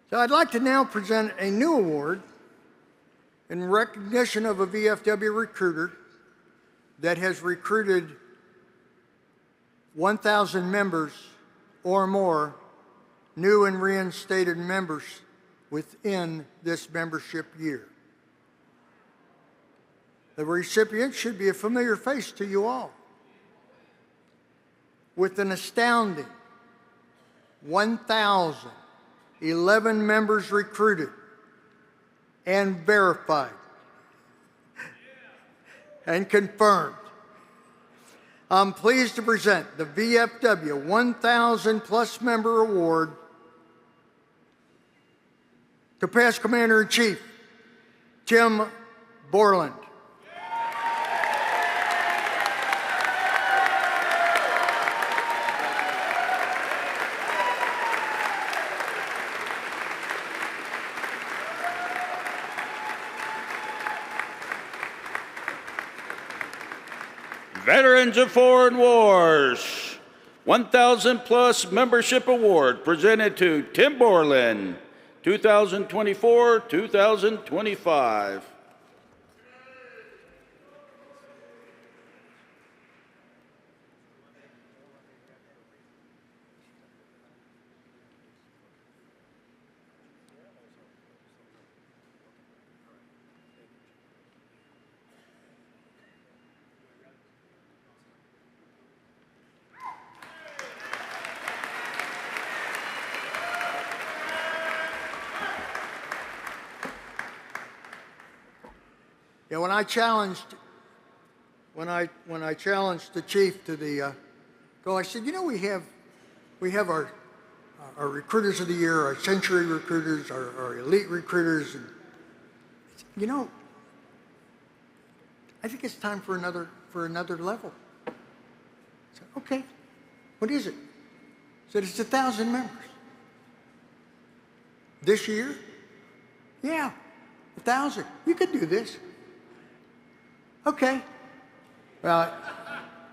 So I'd like to now present a new award in recognition of a VFW recruiter that has recruited 1,000 members or more, new and reinstated members within this membership year. The recipient should be a familiar face to you all, with an astounding 1,011 members recruited and verified and confirmed. I'm pleased to present the VFW 1,000 Plus Member Award to Past Commander-in-Chief Tim Borland. Veterans of Foreign Wars, 1,000 Plus Membership Award presented to Tim Borland, 2024-2025. Yeah, when I challenged the chief to the goal, I said, you know, we have our recruiters of the year, our century recruiters, our elite recruiters, and you know, I think it's time for another level. I said, okay, what is it? I said, it's 1,000 members. This year? Yeah, 1,000. You could do this. Okay. Well,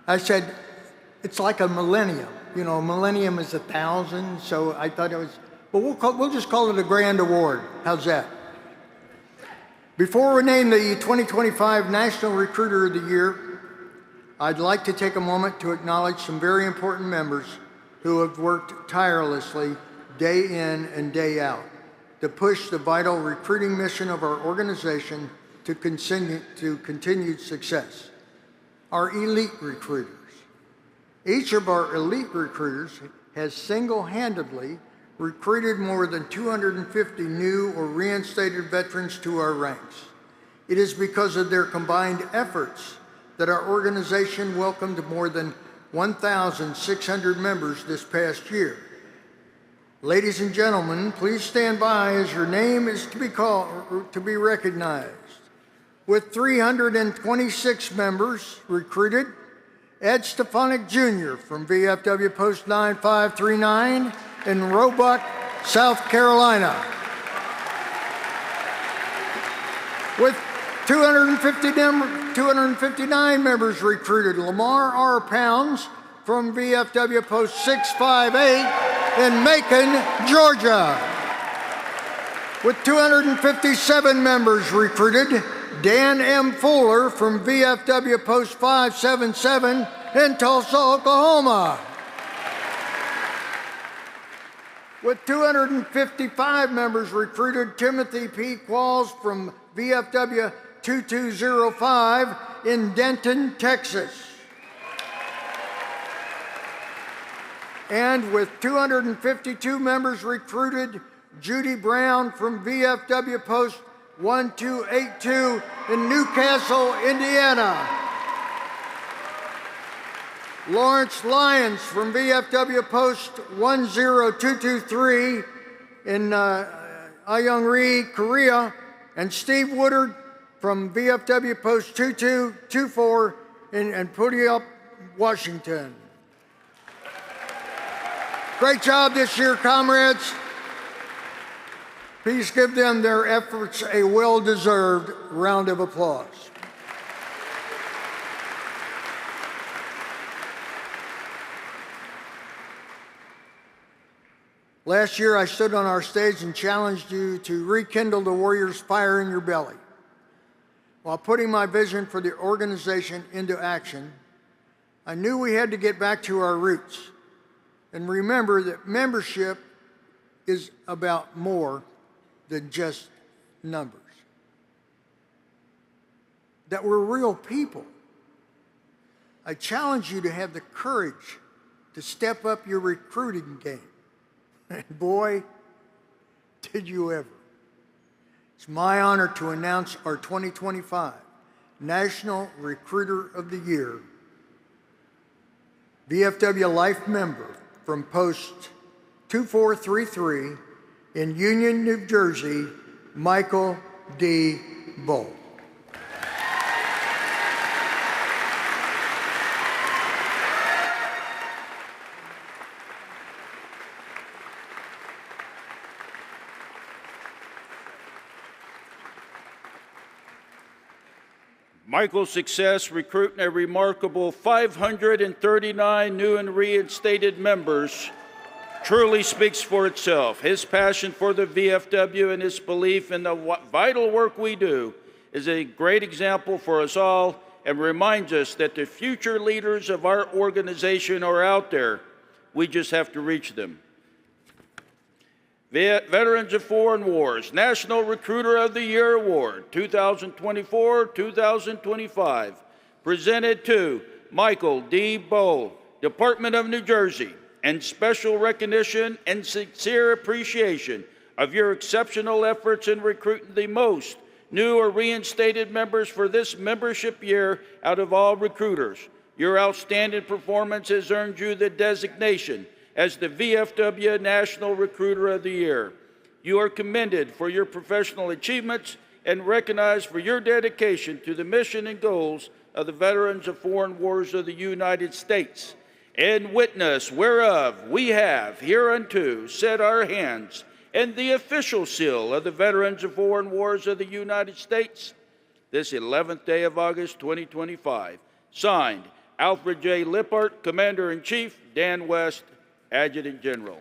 I said, it's like a millennium. You know, a millennium is 1,000, so I thought it was, but we'll just call it a grand award. How's that? Before we name the 2025 National Recruiter of the Year, I'd like to take a moment to acknowledge some very important members who have worked tirelessly day in and day out to push the vital recruiting mission of our organization to continued success. Our elite recruiters. Each of our elite recruiters has single-handedly recruited more than 250 new or reinstated veterans to our ranks. It is because of their combined efforts that our organization welcomed more than 1,600 members this past year. Ladies and gentlemen, please stand by as your name is to be recognized. With 326 members recruited, Ed Stefanik Jr. from VFW Post 9539 in Roebuck, South Carolina. With 259 members recruited, Lamar R. Pounds from VFW Post 658 in Macon, Georgia. With 257 members recruited, Dan M. Fuller from VFW Post 577 in Tulsa, Oklahoma. With 255 members recruited, Timothy P. Qualls from VFW 2205 in Denton, Texas. And with 252 members recruited, Judy Brown from VFW Post 1282 in Newcastle, Indiana. Lawrence Lyons from VFW Post 10223 in Ayungri, Korea, and Steve Woodard from VFW Post 2224 in Puyallup, Washington. Great job this year, comrades. Please give them their efforts a well-deserved round of applause. Last year, I stood on our stage and challenged you to rekindle the warrior's fire in your belly. While putting my vision for the organization into action, I knew we had to get back to our roots and remember that membership is about more than just numbers. That we're real people. I challenge you to have the courage to step up your recruiting game. And boy, did you ever. It's my honor to announce our 2025 National Recruiter of the Year, VFW Life member from Post 2433 in Union, New Jersey, Michael D. Boll. Michael's success recruiting a remarkable 539 new and reinstated members truly speaks for itself. His passion for the VFW and his belief in the vital work we do is a great example for us all and reminds us that the future leaders of our organization are out there. We just have to reach them. Veterans of Foreign Wars National Recruiter of the Year Award 2024-2025 presented to Michael D. Boll, Department of New Jersey, and special recognition and sincere appreciation of your exceptional efforts in recruiting the most new or reinstated members for this membership year out of all recruiters. Your outstanding performance has earned you the designation as the VFW National Recruiter of the Year. You are commended for your professional achievements and recognized for your dedication to the mission and goals of the Veterans of Foreign Wars of the United States. In witness whereof we have hereunto set our hands and the official seal of the Veterans of Foreign Wars of the United States, this 11th day of August 2025. Signed, Alfred J. Lippert, Commander-in-Chief, Dan West, Adjutant General.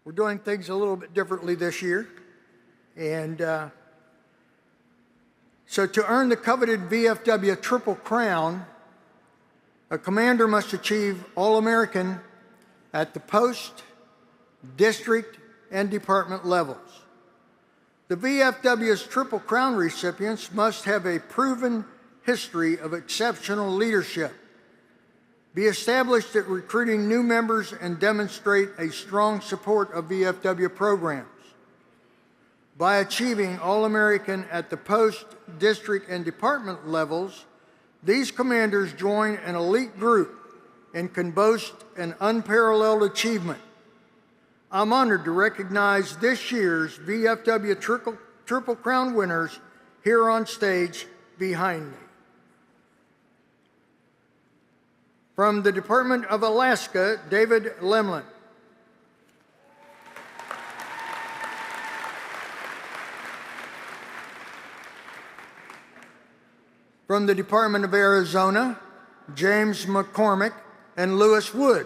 We're doing things a little bit differently this year. And so to earn the coveted VFW Triple Crown, a commander must achieve All-American at the post, district, and department levels. The VFW's Triple Crown recipients must have a proven history of exceptional leadership, be established at recruiting new members, and demonstrate a strong support of VFW programs. By achieving All-American at the post, district, and department levels, these commanders join an elite group and can boast an unparalleled achievement. I'm honored to recognize this year's VFW Triple Crown winners here on stage behind me. From the Department of Alaska, David Lemlin. From the Department of Arizona, James McCormick and Lewis Wood.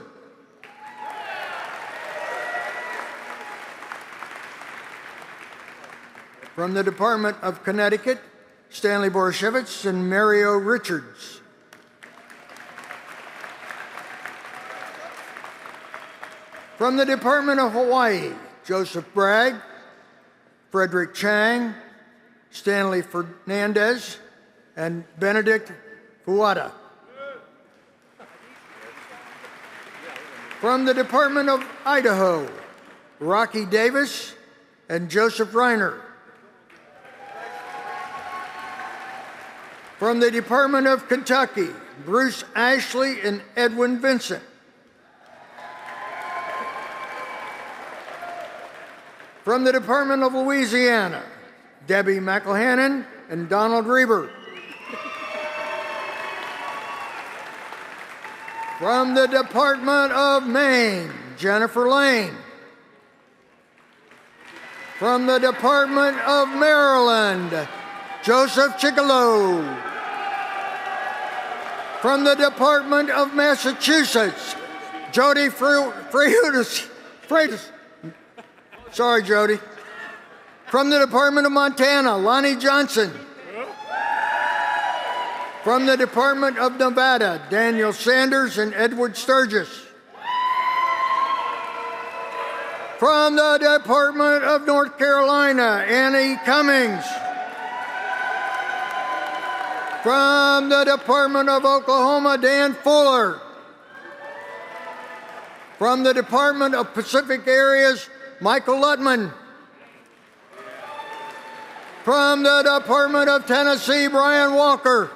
From the Department of Connecticut, Stanley Borshevitz and Mario Richards. From the Department of Hawaii, Joseph Bragg, Frederick Chang, Stanley Fernandez, and Benedict Fuada. From the Department of Idaho, Rocky Davis and Joseph Reiner. From the Department of Kentucky, Bruce Ashley and Edwin Vincent. From the Department of Louisiana, Debbie McElhannon and Donald Reber. From the Department of Maine, Jennifer Lane. From the Department of Maryland, Joseph Chicolo. From the Department of Massachusetts, Jody Freitas. Sorry, Jody. From the Department of Montana, Lonnie Johnson. From the Department of Nevada, Daniel Sanders and Edward Sturgis. From the Department of North Carolina, Annie Cummings. From the Department of Oklahoma, Dan Fuller. From the Department of Pacific Areas, Michael Lutman. From the Department of Tennessee, Brian Walker.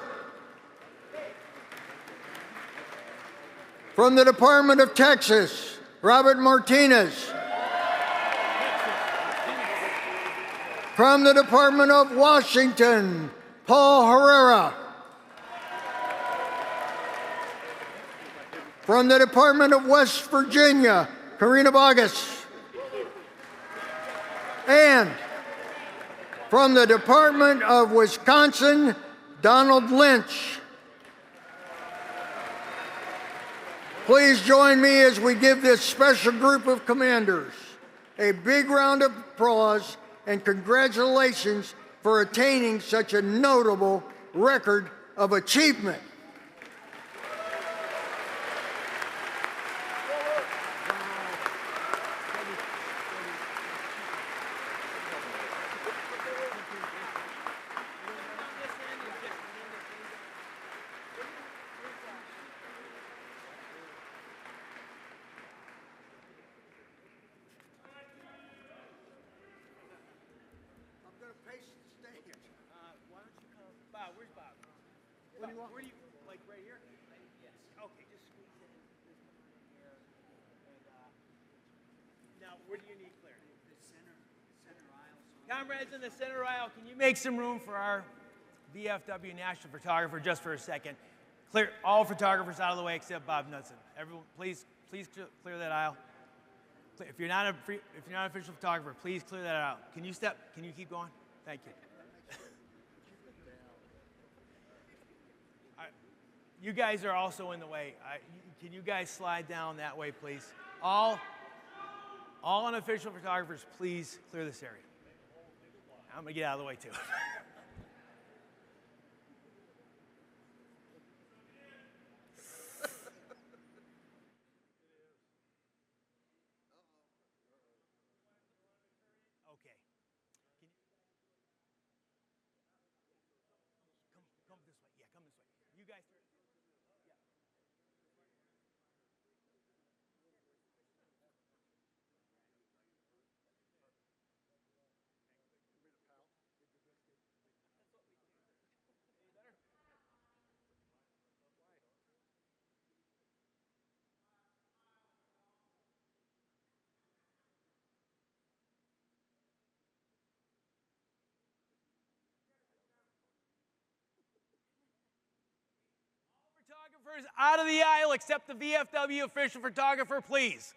From the Department of Texas, Robert Martinez. From the Department of Washington, Paul Herrera. From the Department of West Virginia, Karina Bogus. And from the Department of Wisconsin, Donald Lynch. Please join me as we give this special group of commanders a big round of applause and congratulations for attaining such a notable record of achievement. Where do you, like right here? Yes. Okay, just squeeze it in this here. And now, where do you need clear? The center aisle. Comrades in the center aisle, can you make some room for our VFW national photographer just for a second? Clear all photographers out of the way except Bob Knudsen. Everyone, please clear that aisle. If you're not an official photographer, please clear that out. Can you keep going? Thank you. You guys are also in the way. Can you guys slide down that way, please? All unofficial photographers, please clear this area. I'm going to get out of the way, too. Okay. Come this way. Yeah, come this way. You guys... Photographers out of the aisle except the VFW official photographer, please.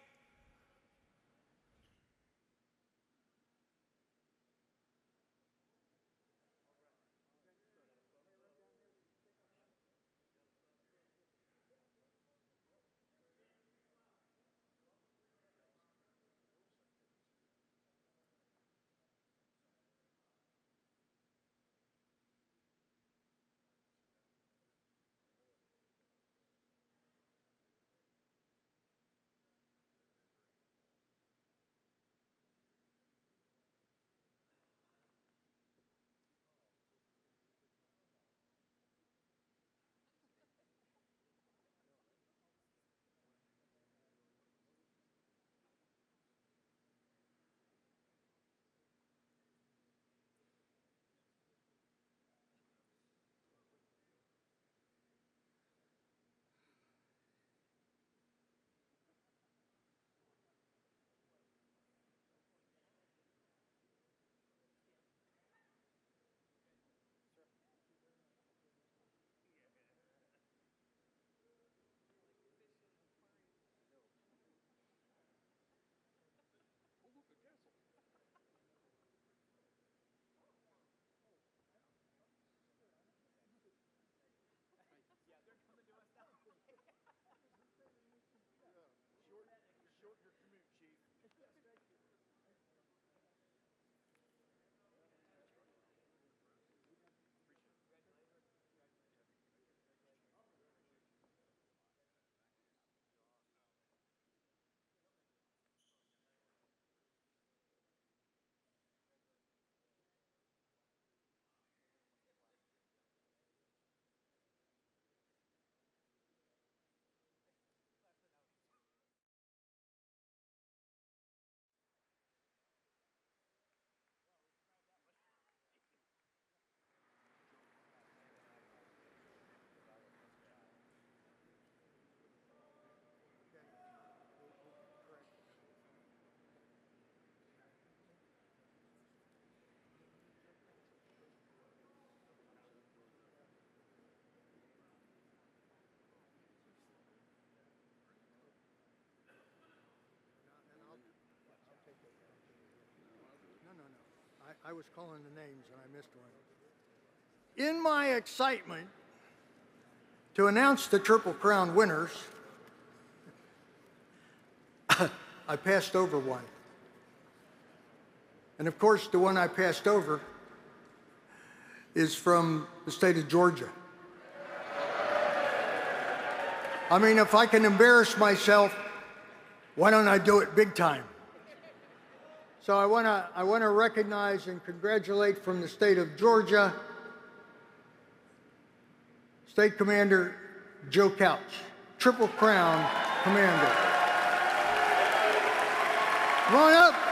I was calling the names and I missed one. In my excitement to announce the Triple Crown winners, I passed over one. And of course, the one I passed over is from the state of Georgia. I mean, if I can embarrass myself, why don't I do it big time? So I want to recognize and congratulate from the state of Georgia, State Commander Joe Couch, Triple Crown Commander. Come on up.